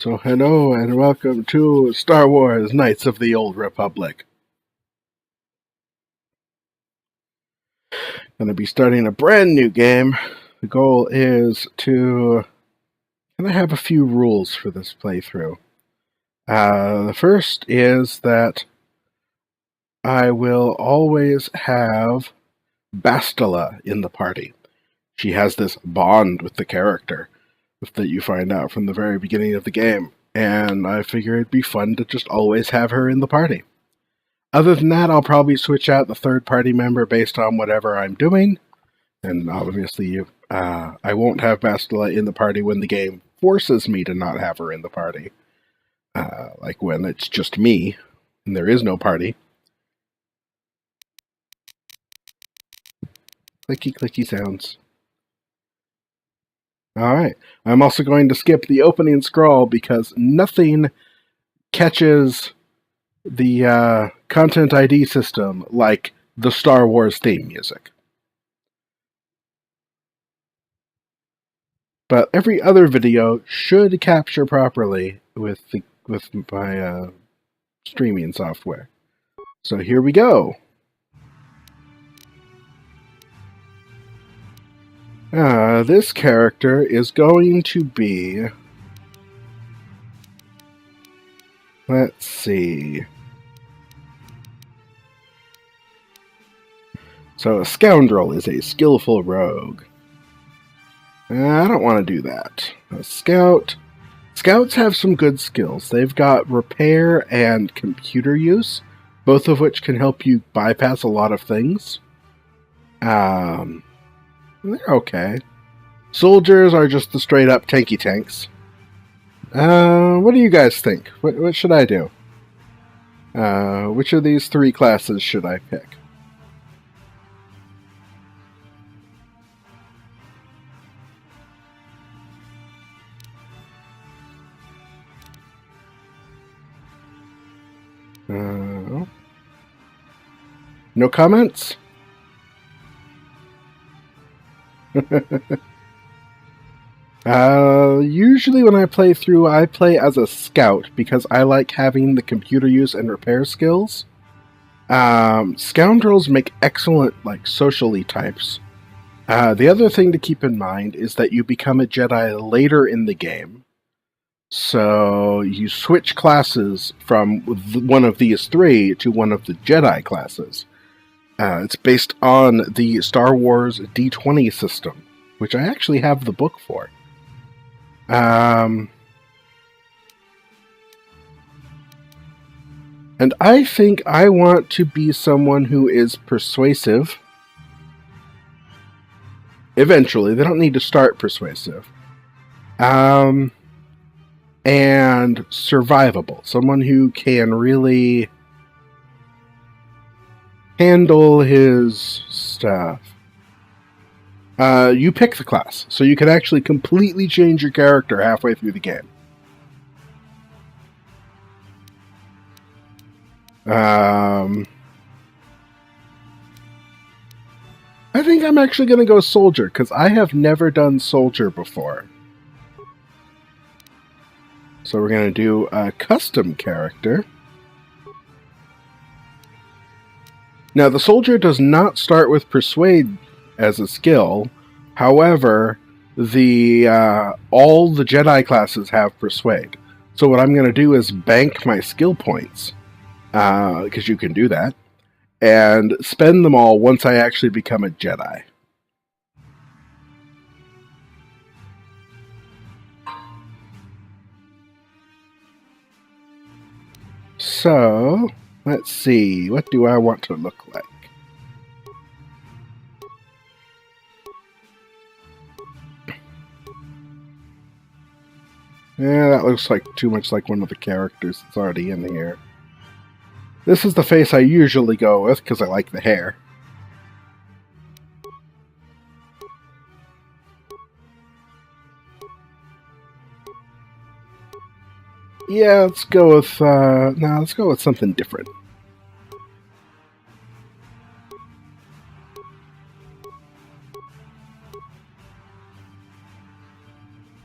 So hello and welcome to Star Wars Knights of the Old Republic. Going to be starting a brand new game. The goal is to have a few rules for this playthrough. The first is that I will always have Bastila in the party. She has this bond with the character that you find out from the very beginning of the game, and I figure it'd be fun to just always have her in the party. Other than that, I'll probably switch out the third-party member based on whatever I'm doing, and obviously I won't have Bastila in the party when the game forces me to not have her in the party, like when it's just me and there is no party. Clicky sounds. Alright, I'm also going to skip the opening scroll because nothing catches the content ID system like the Star Wars theme music. But every other video should capture properly with my streaming software. So here we go. This character is going to be... Let's see. So a scoundrel is a skillful rogue. I don't want to do that. A scout. Scouts have some good skills. They've got repair and computer use, both of which can help you bypass a lot of things. They're okay. Soldiers are just the straight up tanky tanks. What do you guys think? What should I do? Which of these three classes should I pick? No comments? Usually when I play through, I play as a scout because I like having the computer use and repair skills. Scoundrels make excellent, socially types. The other thing to keep in mind is that you become a Jedi later in the game. So you switch classes from one of these three to one of the Jedi classes. It's based on the Star Wars D20 system, which I actually have the book for. And I think I want to be someone who is persuasive. Eventually, they don't need to start persuasive. And survivable. Someone who can really handle his stuff. You pick the class, so you can actually completely change your character halfway through the game. I think I'm actually going to go soldier, because I have never done soldier before. So we're going to do a custom character. Now, the soldier does not start with Persuade as a skill. However, all the Jedi classes have Persuade. So what I'm going to do is bank my skill points, because you can do that, and spend them all once I actually become a Jedi. So, let's see, what do I want to look like? Yeah, that looks like too much like one of the characters that's already in here. This is the face I usually go with, because I like the hair. Yeah, let's go with, let's go with something different.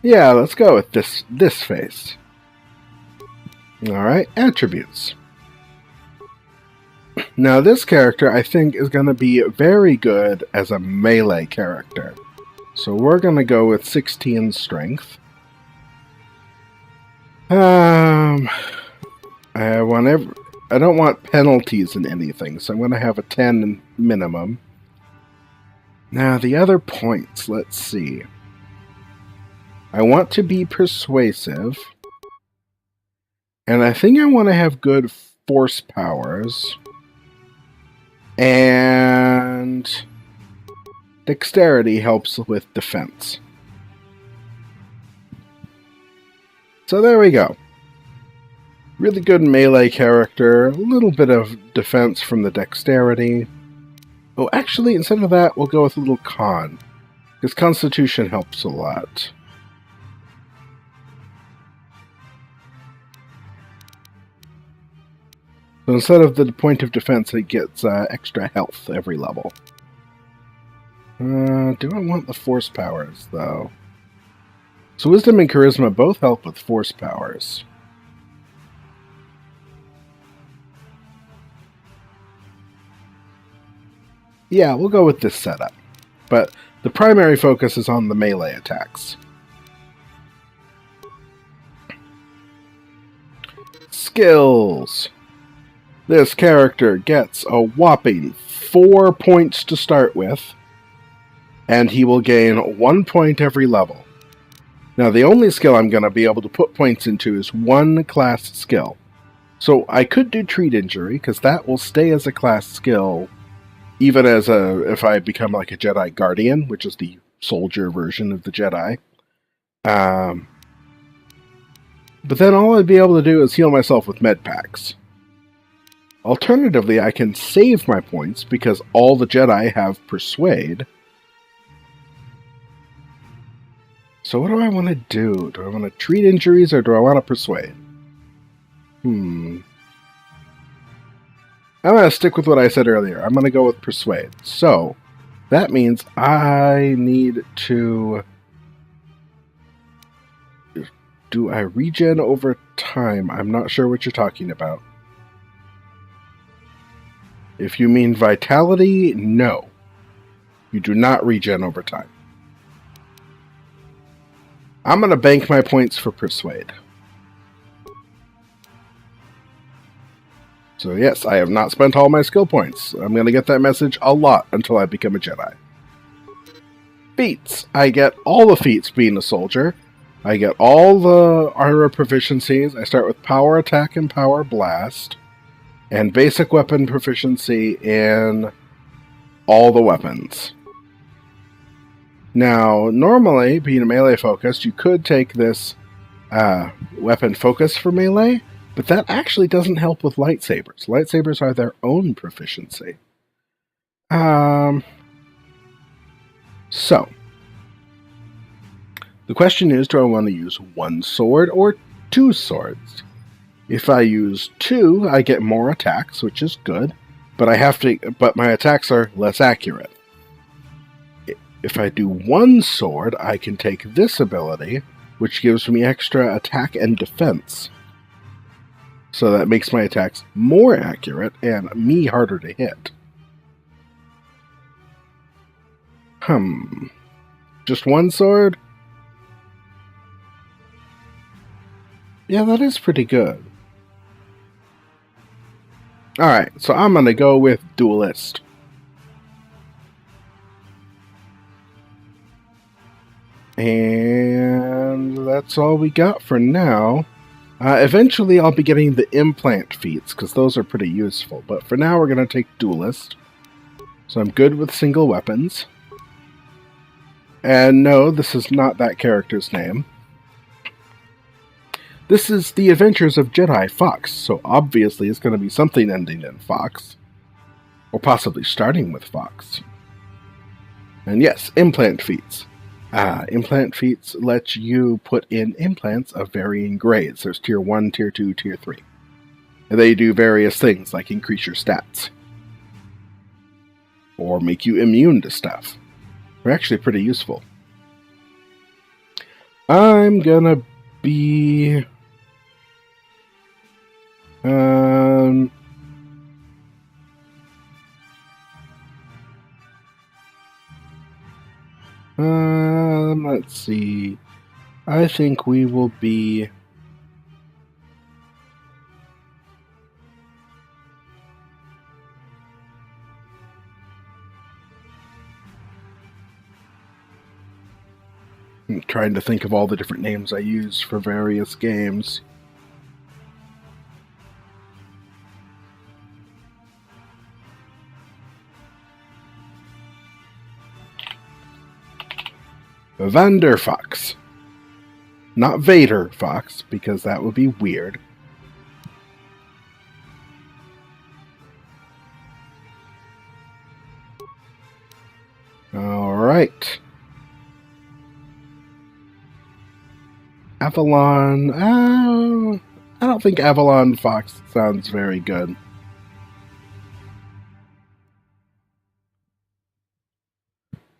Yeah, let's go with this face. Alright, attributes. Now this character I think is going to be very good as a melee character. So we're going to go with 16 strength. I don't want penalties in anything, so I'm going to have a 10 minimum. Now the other points, let's see. I want to be persuasive. And I think I want to have good force powers. And dexterity helps with defense. So there we go. Really good melee character, a little bit of defense from the dexterity. Oh, actually, instead of that, we'll go with a little con, because constitution helps a lot. So instead of the point of defense, it gets extra health every level. Do I want the force powers, though? So wisdom and charisma both help with force powers. Yeah, we'll go with this setup. But the primary focus is on the melee attacks. Skills. This character gets a whopping 4 points to start with, and he will gain 1 point every level. Now, the only skill I'm going to be able to put points into is one class skill. So I could do treat injury, because that will stay as a class skill, even as if I become like a Jedi Guardian, which is the soldier version of the Jedi. But then all I'd be able to do is heal myself with med packs. Alternatively, I can save my points, because all the Jedi have Persuade. So what do I want to do? Do I want to treat injuries, or do I want to persuade? I'm going to stick with what I said earlier. I'm going to go with persuade. So, that means I need to... Do I regen over time? I'm not sure what you're talking about. If you mean vitality, no. You do not regen over time. I'm going to bank my points for Persuade. So yes, I have not spent all my skill points. I'm going to get that message a lot until I become a Jedi. Feats. I get all the feats being a soldier. I get all the armor proficiencies. I start with power attack and power blast. And basic weapon proficiency in all the weapons. Now, normally, being a melee focused, you could take this weapon focus for melee, but that actually doesn't help with lightsabers. Lightsabers are their own proficiency. So, the question is, do I want to use one sword or two swords? If I use two, I get more attacks, which is good, but my attacks are less accurate. If I do one sword, I can take this ability, which gives me extra attack and defense. So that makes my attacks more accurate and me harder to hit. Just one sword? Yeah, that is pretty good. Alright, so I'm going to go with Duelist. And that's all we got for now. Eventually I'll be getting the implant feats, because those are pretty useful. But for now we're going to take Duelist. So I'm good with single weapons. And no, this is not that character's name. This is The Adventures of Jedi Fox, so obviously it's going to be something ending in Fox. Or possibly starting with Fox. And yes, implant feats. Implant feats let you put in implants of varying grades. There's Tier 1, Tier 2, Tier 3. And they do various things like increase your stats. Or make you immune to stuff. They're actually pretty useful. I'm gonna be... Um, let's see. I think we will be... I'm trying to think of all the different names I use for various games. Vander Fox. Not Vader Fox, because that would be weird. Alright. Avalon. I don't think Avalon Fox sounds very good.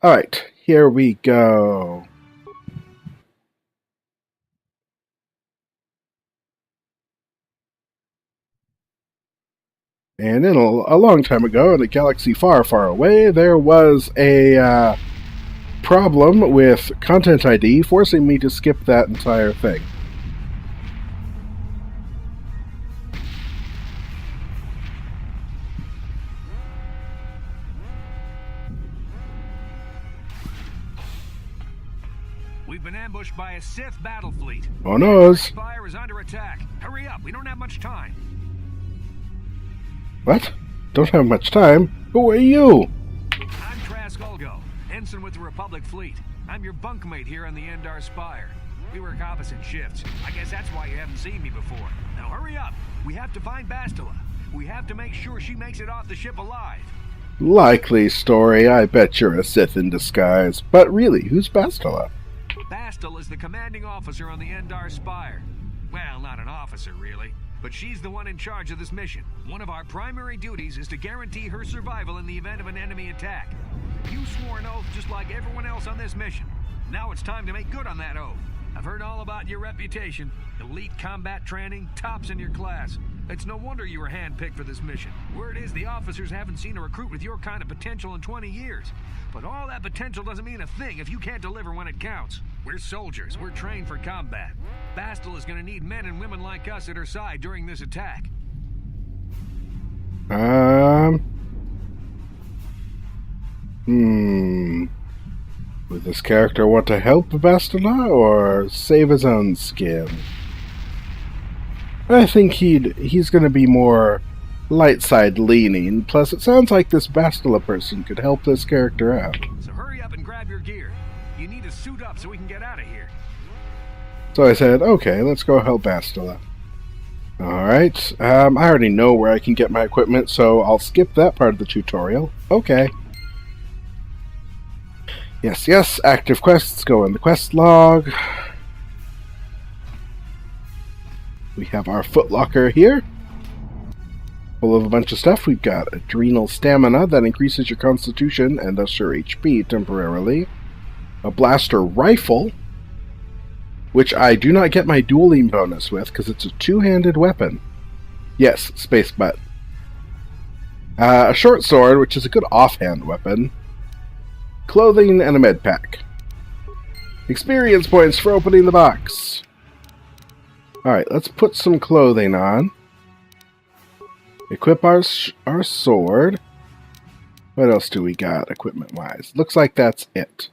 Alright, here we go. And in a long time ago, in a galaxy far, far away, there was a problem with Content ID forcing me to skip that entire thing. We've been ambushed by a Sith battle fleet. Oh no! Spire is under attack. Hurry up, we don't have much time. What? Don't have much time? Who are you? I'm Trask Ulgo, ensign with the Republic fleet. I'm your bunkmate here on the Endar Spire. We work opposite shifts. I guess that's why you haven't seen me before. Now hurry up. We have to find Bastila. We have to make sure she makes it off the ship alive. Likely story. I bet you're a Sith in disguise. But really, who's Bastila? Bastila is the commanding officer on the Endar Spire. Well, not an officer, really. But she's the one in charge of this mission. One of our primary duties is to guarantee her survival in the event of an enemy attack. You swore an oath just like everyone else on this mission. Now it's time to make good on that oath. I've heard all about your reputation. Elite combat training, tops in your class. It's no wonder you were handpicked for this mission. Word is the officers haven't seen a recruit with your kind of potential in 20 years. But all that potential doesn't mean a thing if you can't deliver when it counts. We're soldiers. We're trained for combat. Bastila is going to need men and women like us at her side during this attack. Would this character want to help Bastila or save his own skin? I think he's going to be more light side leaning. Plus, it sounds like this Bastila person could help this character out. So hurry up and grab your gear. You need to suit up so we can get out of here. So I said, okay, let's go help Bastila. Alright, I already know where I can get my equipment, so I'll skip that part of the tutorial. Okay. Yes, active quests go in the quest log. We have our footlocker here, full of a bunch of stuff. We've got adrenal stamina that increases your constitution and thus your HP temporarily. A blaster rifle, which I do not get my dueling bonus with because it's a two-handed weapon. Yes, space butt. A short sword, which is a good offhand weapon. Clothing and a med pack. Experience points for opening the box. Alright, let's put some clothing on. Equip our sword. What else do we got equipment-wise? Looks like that's it.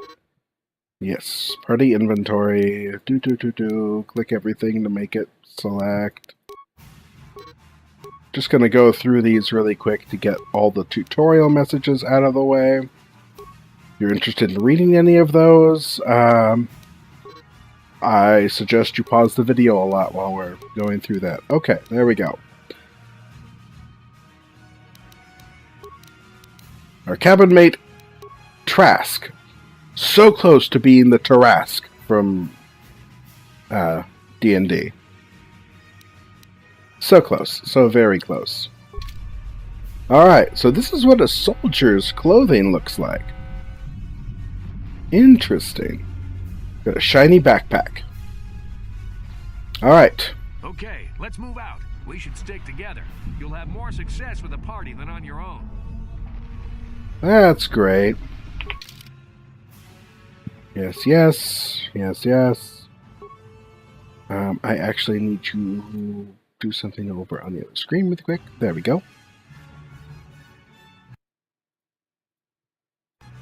Yes, party inventory. Click everything to make it select. Just going to go through these really quick to get all the tutorial messages out of the way. If you're interested in reading any of those, I suggest you pause the video a lot while we're going through that. Okay, there we go. Our cabin mate, Trask. So close to being the Tarask from D&D. So close. So very close. Alright, so this is what a soldier's clothing looks like. Interesting. Got a shiny backpack. Alright. Okay, let's move out. We should stick together. You'll have more success with a party than on your own. That's great. Yes, yes. Yes, yes. I actually need to do something over on the other screen really quick. There we go.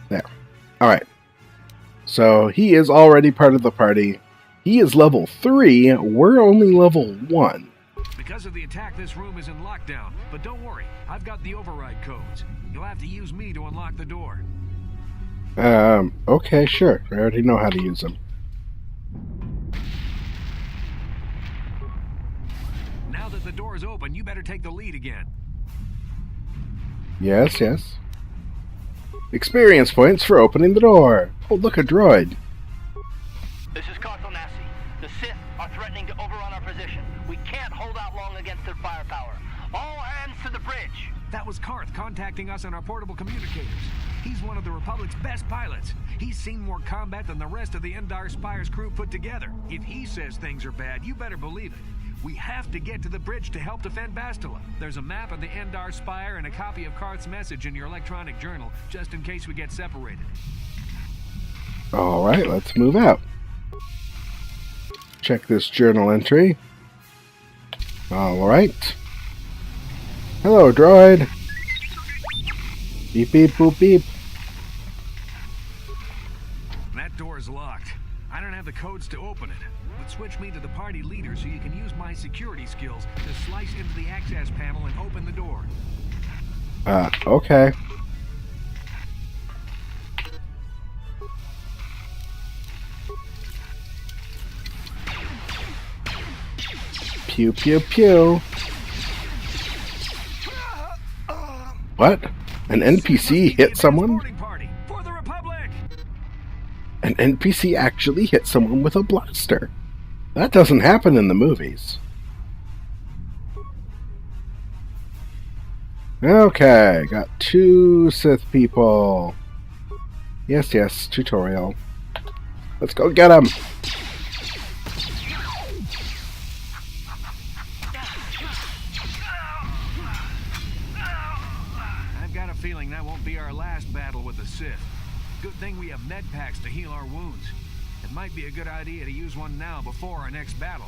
There. Alright. So he is already part of the party. He is level 3. We're only level 1. Because of the attack, this room is in lockdown. But don't worry, I've got the override codes. You'll have to use me to unlock the door. Okay, sure. I already know how to use them. Now that the door is open, you better take the lead again. Yes, yes. Experience points for opening the door. Oh, look, a droid. This is Carthel Nassi. The Sith are threatening to overrun our position. We can't hold out long against their firepower. All hands to the bridge. That was Karth contacting us on our portable communicators. He's one of the Republic's best pilots. He's seen more combat than the rest of the Endar Spire's crew put together. If he says things are bad, you better believe it. We have to get to the bridge to help defend Bastila. There's a map of the Endar Spire and a copy of Karth's message in your electronic journal, just in case we get separated. Alright, let's move out. Check this journal entry. Alright. Hello, droid. Beep, beep, boop, beep. That door's locked. I don't have the codes to open it, but switch me to the party leader so you can use my security skills to slice into the access panel and open the door. Okay. Pew, pew, pew. What? An NPC hit someone? Party for the Republic. An NPC actually hit someone with a blaster. That doesn't happen in the movies. Okay, got 2 Sith people. Yes, yes, tutorial. Let's go get them. I've got a feeling that won't be our last battle with the Sith. Good thing we have med packs to heal our wounds. It might be a good idea to use one now before our next battle.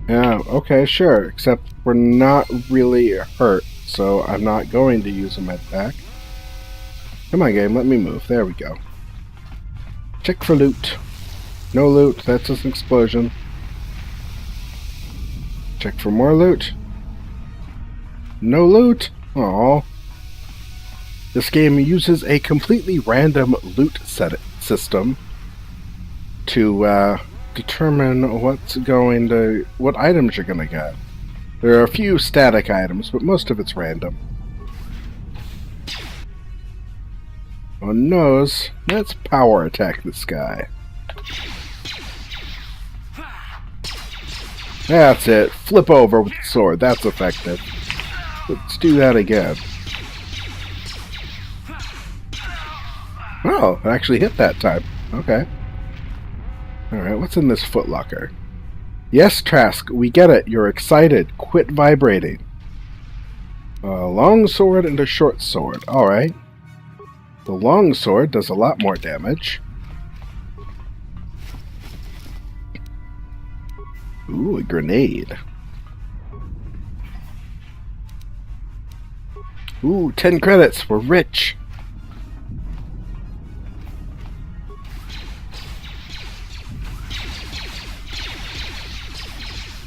Yeah, okay, sure. Except we're not really hurt, so I'm not going to use a med pack. Come on, game, let me move. There we go. Check for loot. No loot, that's just an explosion. Check for more loot. No loot? Aww. This game uses a completely random loot system to determine what items you're gonna get. There are a few static items, but most of it's random. On nose, let's power attack this guy. That's it. Flip over with the sword. That's effective. Let's do that again. Oh, it actually hit that time. Okay. Alright, what's in this footlocker? Yes, Trask, we get it. You're excited. Quit vibrating. A long sword and a short sword. Alright. The long sword does a lot more damage. Ooh, a grenade. Ooh, 10 credits. We're rich.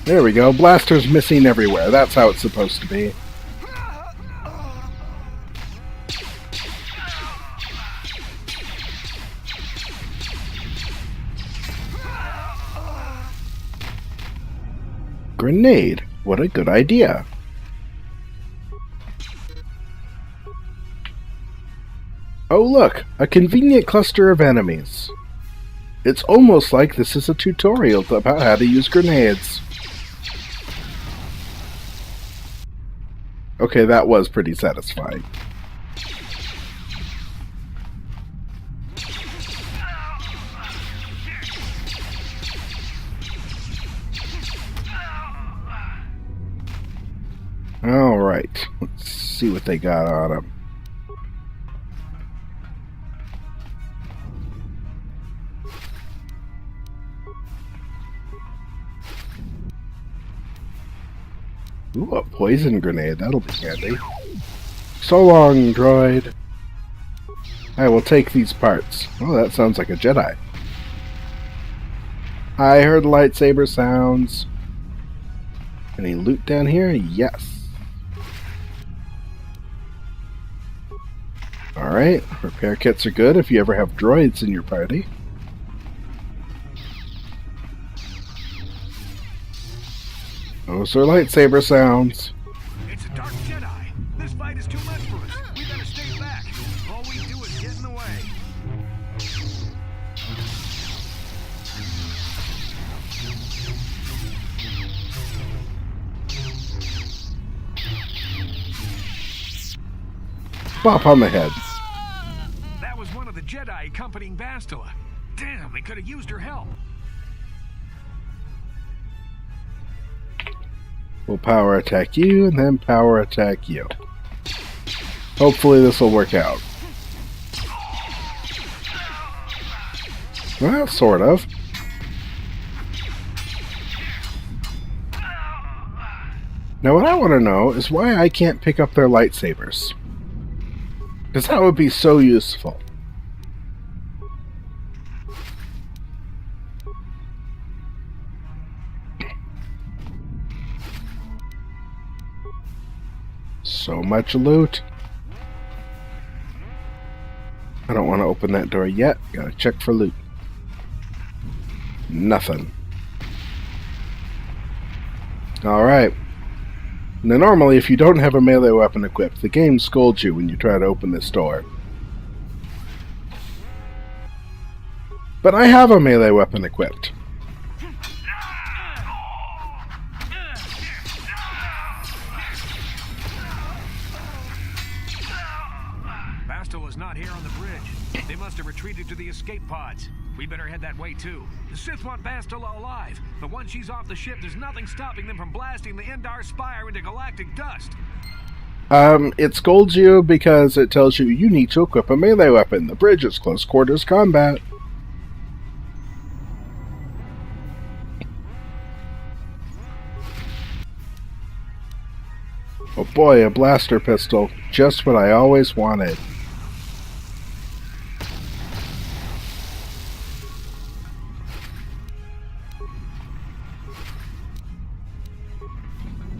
There we go. Blasters missing everywhere. That's how it's supposed to be. Grenade. What a good idea. Oh look, a convenient cluster of enemies. It's almost like this is a tutorial about how to use grenades. Okay, that was pretty satisfying. Alright, let's see what they got on them. Ooh, a poison grenade. That'll be handy. So long, droid. I will take these parts. Oh, that sounds like a Jedi. I heard lightsaber sounds. Any loot down here? Yes. Alright, repair kits are good if you ever have droids in your party. Those are lightsaber sounds. It's a dark Jedi. This fight is too much for us. We better stay back. All we do is get in the way. Bop on the head. That was one of the Jedi accompanying Bastila. Damn, we could have used her help. We'll power attack you, and then power attack you. Hopefully this will work out. Well, sort of. Now what I want to know is why I can't pick up their lightsabers. Because that would be so useful. So much loot. I don't want to open that door yet. Gotta check for loot. Nothing. Alright. Now normally if you don't have a melee weapon equipped, the game scolds you when you try to open this door. But I have a melee weapon equipped. Bastila's not here on the bridge. They must have retreated to the escape pods. We better head that way too. The Sith want Bastila alive, but once she's off the ship, there's nothing stopping them from blasting the Endar Spire into galactic dust. It scolds you because it tells you need to equip a melee weapon. The bridge is close quarters combat. Oh boy, a blaster pistol. Just what I always wanted.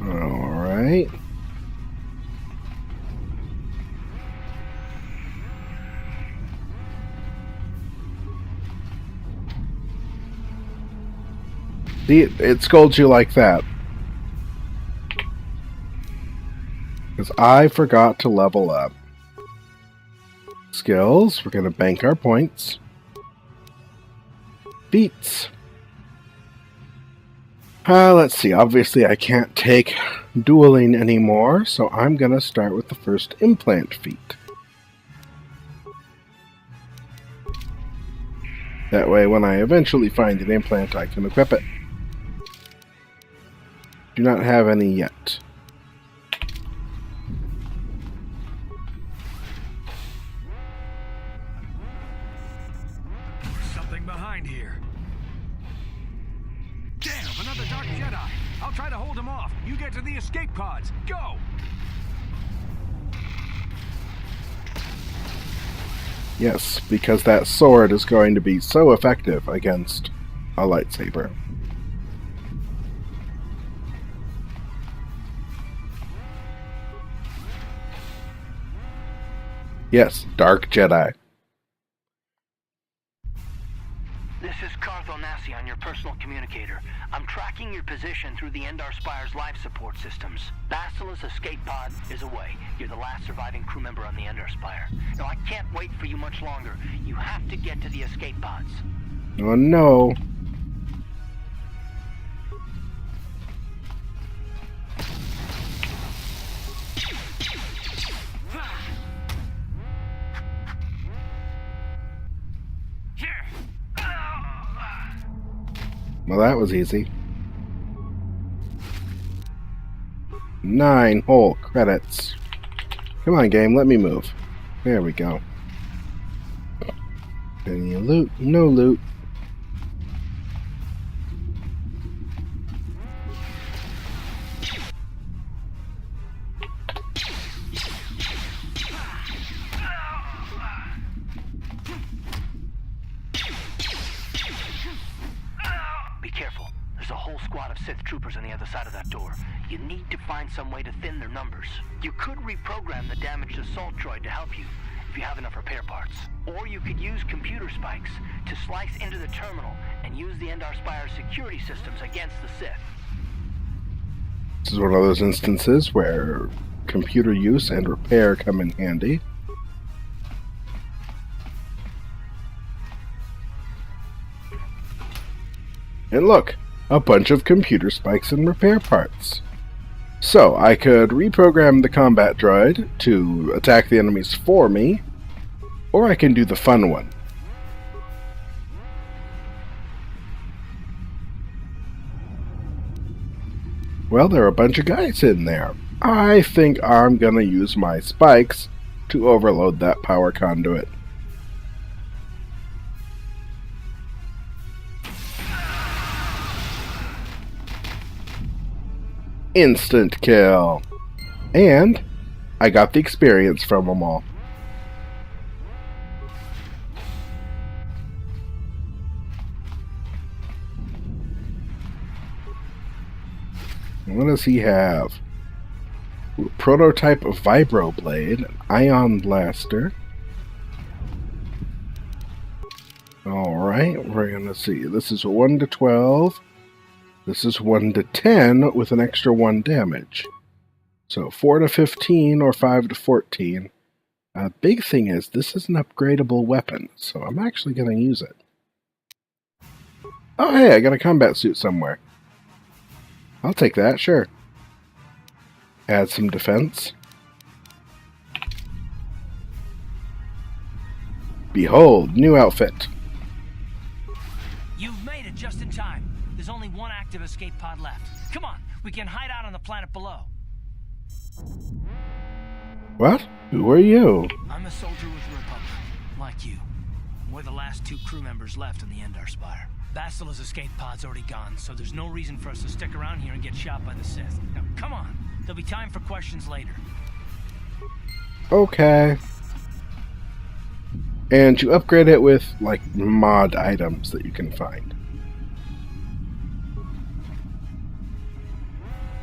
Alright. See, it scolds you like that. Because I forgot to level up. Skills, we're going to bank our points. Feats. Let's see, obviously I can't take dueling anymore, so I'm going to start with the first implant feat. That way when I eventually find an implant I can equip it. Do not have any yet. Something behind here. Damn, another dark Jedi. I'll try to hold him off. You get to the escape pods. Go! Yes, because that sword is going to be so effective against a lightsaber. Yes, Dark Jedi. This is Carthel Nassi on your personal communicator. I'm tracking your position through the Endar Spire's life support systems. Bastila's escape pod is away. You're the last surviving crew member on the Endar Spire. Now, I can't wait for you much longer. You have to get to the escape pods. Oh no. Well, that was easy. 9 whole credits. Come on, game, let me move. There we go. Any loot? No loot. Be careful. There's a whole squad of Sith troopers on the other side of that door. You need to find some way to thin their numbers. You could reprogram the damaged assault droid to help you, if you have enough repair parts. Or you could use computer spikes to slice into the terminal and use the Endar Spire's security systems against the Sith. This is one of those instances where computer use and repair come in handy. And look, a bunch of computer spikes and repair parts. So, I could reprogram the combat droid to attack the enemies for me, or I can do the fun one. Well, there are a bunch of guys in there. I think I'm gonna use my spikes to overload that power conduit. Instant kill. And I got the experience from them all. What does he have? Ooh, prototype of Vibro Blade, an Ion Blaster. Alright, we're gonna see. This is 1 to 12. This is 1 to 10 with an extra 1 damage. So 4 to 15 or 5 to 14. Big thing is, this is an upgradable weapon, so I'm actually going to use it. Oh hey, I got a combat suit somewhere. I'll take that, sure. Add some defense. Behold, new outfit. You've made it just in time. There's only one active escape pod left. Come on, we can hide out on the planet below. What? Who are you? I'm a soldier with the Republic, like you. We're the last 2 crew members left in the Endar Spire. Basila's escape pod's already gone, so there's no reason for us to stick around here and get shot by the Sith. Now, come on. There'll be time for questions later. Okay. And you upgrade it with, like, mod items that you can find.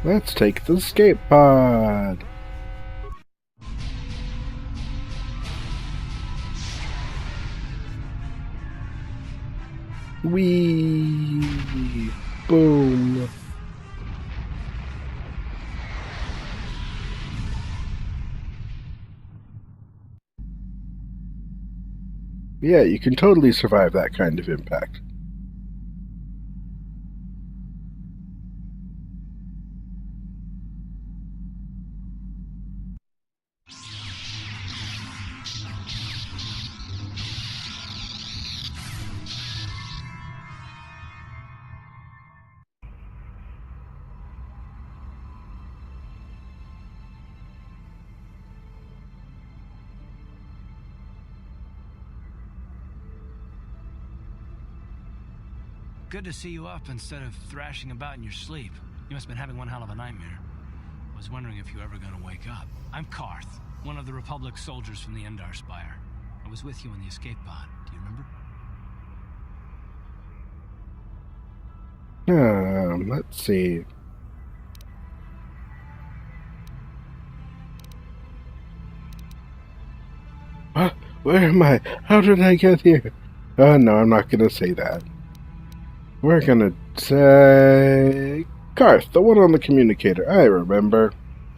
Let's take the escape pod. Whee! Boom! Yeah, you can totally survive that kind of impact. Good to see you up instead of thrashing about in your sleep. You must have been having one hell of a nightmare. I was wondering if you were ever going to wake up. I'm Karth, one of the Republic soldiers from the Endar Spire. I was with you in the escape pod. Do you remember? Let's see. What? Where am I? How did I get here? Oh no, I'm not gonna say that. We're gonna say... Karth, the one on the communicator. I remember.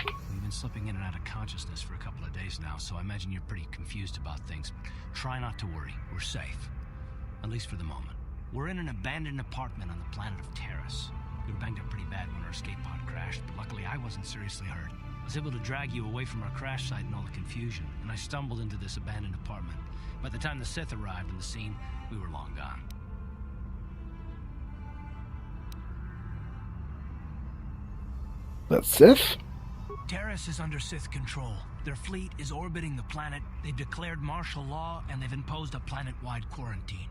You've been slipping in and out of consciousness for a couple of days now, so I imagine you're pretty confused about things. But try not to worry. We're safe. At least for the moment. We're in an abandoned apartment on the planet of Terrace. We were banged up pretty bad when our escape pod crashed, but luckily I wasn't seriously hurt. I was able to drag you away from our crash site and all the confusion, and I stumbled into this abandoned apartment. By the time the Sith arrived on the scene, we were long gone. The Sith? Terrace is under Sith control. Their fleet is orbiting the planet, they've declared martial law, and they've imposed a planet-wide quarantine.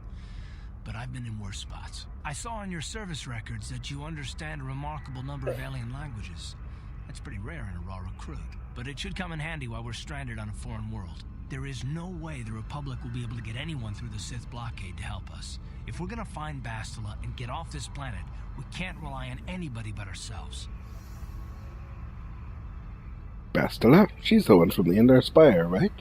But I've been in worse spots. I saw on your service records that you understand a remarkable number of alien languages. That's pretty rare in a raw recruit, but it should come in handy while we're stranded on a foreign world. There is no way the Republic will be able to get anyone through the Sith blockade to help us. If we're gonna find Bastila and get off this planet, we can't rely on anybody but ourselves. Bastila? She's the one from the Endar Spire, right?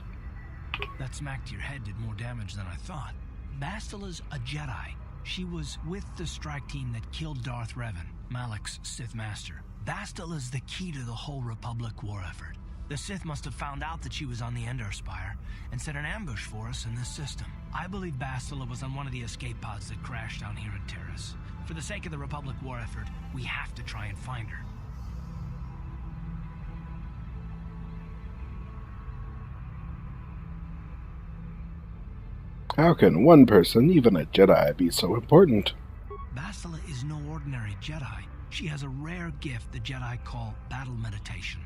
That smack to your head did more damage than I thought. Bastila's a Jedi. She was with the strike team that killed Darth Revan, Malak's Sith Master. Bastila's the key to the whole Republic war effort. The Sith must have found out that she was on the Endar Spire and set an ambush for us in this system. I believe Bastila was on one of the escape pods that crashed down here at Terrace. For the sake of the Republic war effort, we have to try and find her. How can one person, even a Jedi, be so important? Bastila is no ordinary Jedi. She has a rare gift the Jedi call battle meditation.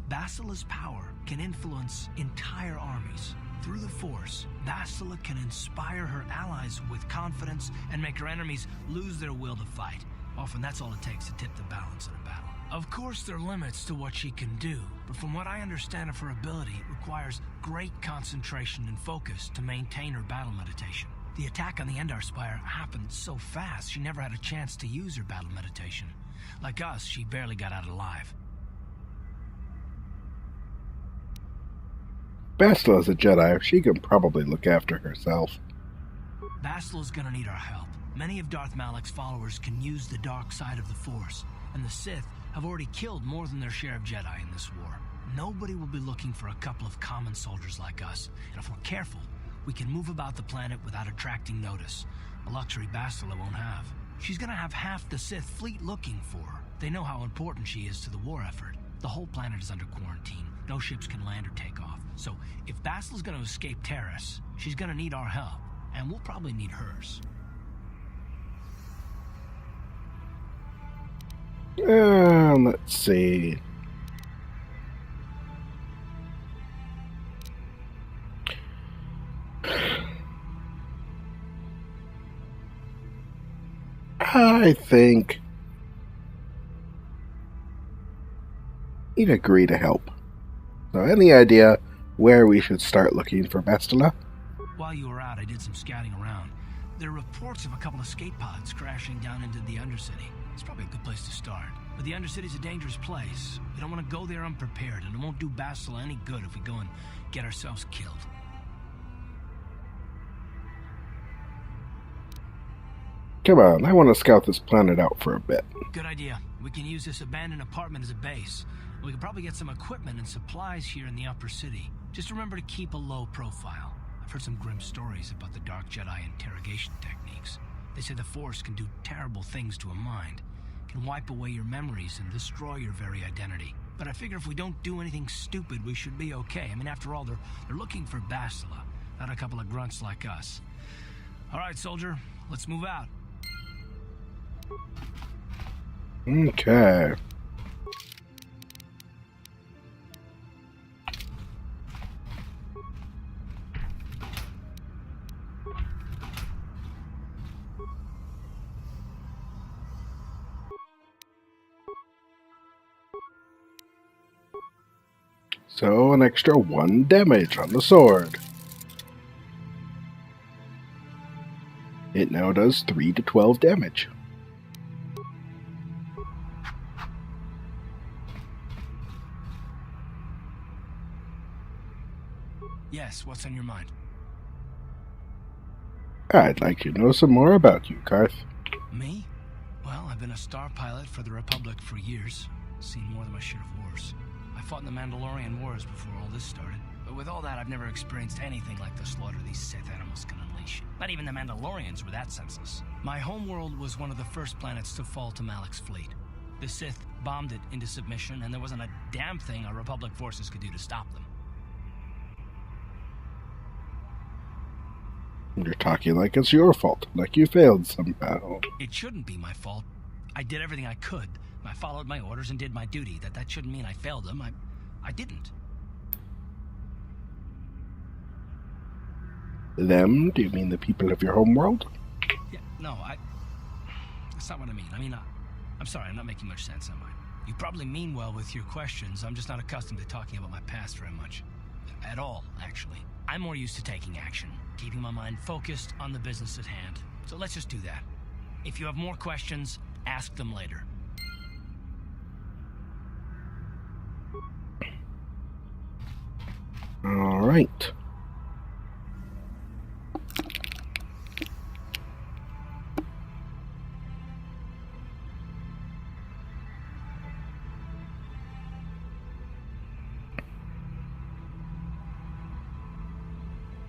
Bastila's power can influence entire armies. Through the Force, Bastila can inspire her allies with confidence and make her enemies lose their will to fight. Often that's all it takes to tip the balance in a battle. Of course, there are limits to what she can do, but from what I understand of her ability, it requires great concentration and focus to maintain her battle meditation. The attack on the Endar Spire happened so fast, she never had a chance to use her battle meditation. Like us, she barely got out alive. Bastila's a Jedi. She can probably look after herself. Bastila's gonna need our help. Many of Darth Malak's followers can use the dark side of the Force, and the Sith have already killed more than their share of Jedi in this war. Nobody will be looking for a couple of common soldiers like us, and if we're careful, we can move about the planet without attracting notice, a luxury Bastila won't have. She's gonna have half the Sith fleet looking for her. They know how important she is to the war effort. The whole planet is under quarantine. No ships can land or take off. So if Bastila's gonna escape Terrace, she's gonna need our help, and we'll probably need hers. Let's see. I think he'd agree to help. So, any idea where we should start looking for Bastila? While you were out, I did some scouting around. There are reports of a couple of escape pods crashing down into the Undercity. It's probably a good place to start. But the Undercity's a dangerous place. We don't want to go there unprepared, and it won't do Bastila any good if we go and get ourselves killed. Come on, I want to scout this planet out for a bit. Good idea. We can use this abandoned apartment as a base. We can probably get some equipment and supplies here in the upper city. Just remember to keep a low profile. I've heard some grim stories about the Dark Jedi interrogation techniques. They say the Force can do terrible things to a mind. It can wipe away your memories and destroy your very identity. But I figure if we don't do anything stupid, we should be okay. I mean, after all, they're looking for Bastila, not a couple of grunts like us. All right, soldier, let's move out. Okay. So, an extra 1 damage on the sword. It now does 3 to 12 damage. Yes, what's on your mind? I'd like to know some more about you, Karth. Me? Well, I've been a star pilot for the Republic for years. Seen more than my share of wars. I fought in the Mandalorian Wars before all this started. But with all that, I've never experienced anything like the slaughter these Sith animals can unleash. Not even the Mandalorians were that senseless. My homeworld was one of the first planets to fall to Malak's fleet. The Sith bombed it into submission, and there wasn't a damn thing our Republic forces could do to stop them. You're talking like it's your fault, like you failed somehow. It shouldn't be my fault. I did everything I could. I followed my orders and did my duty. That shouldn't mean I failed them. I didn't. Them? Do you mean the people of your homeworld? Yeah, no, that's not what I mean. I'm sorry, I'm not making much sense, am I? You probably mean well with your questions. I'm just not accustomed to talking about my past very much. At all, actually. I'm more used to taking action, keeping my mind focused on the business at hand. So let's just do that. If you have more questions, ask them later. All right.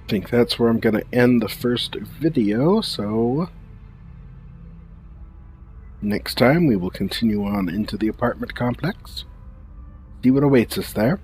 I think that's where I'm going to end the first video, so next time we will continue on into the apartment complex, see what awaits us there.